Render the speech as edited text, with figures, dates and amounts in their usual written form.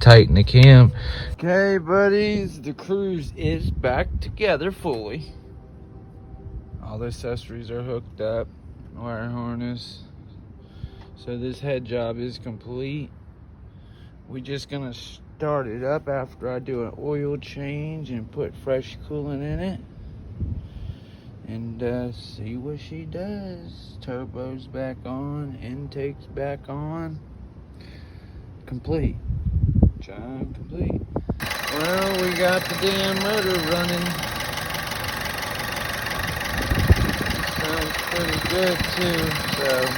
tighten the cam. Okay, buddies, the Cruz is back together fully. All the accessories are hooked up, wire harness. So this head job is complete. We're just gonna start it up after I do an oil change and put fresh coolant in it. And see what she does. Turbo's back on, intake's back on. Complete. Job complete. Well, we got the damn motor running. Sounds pretty good too, so.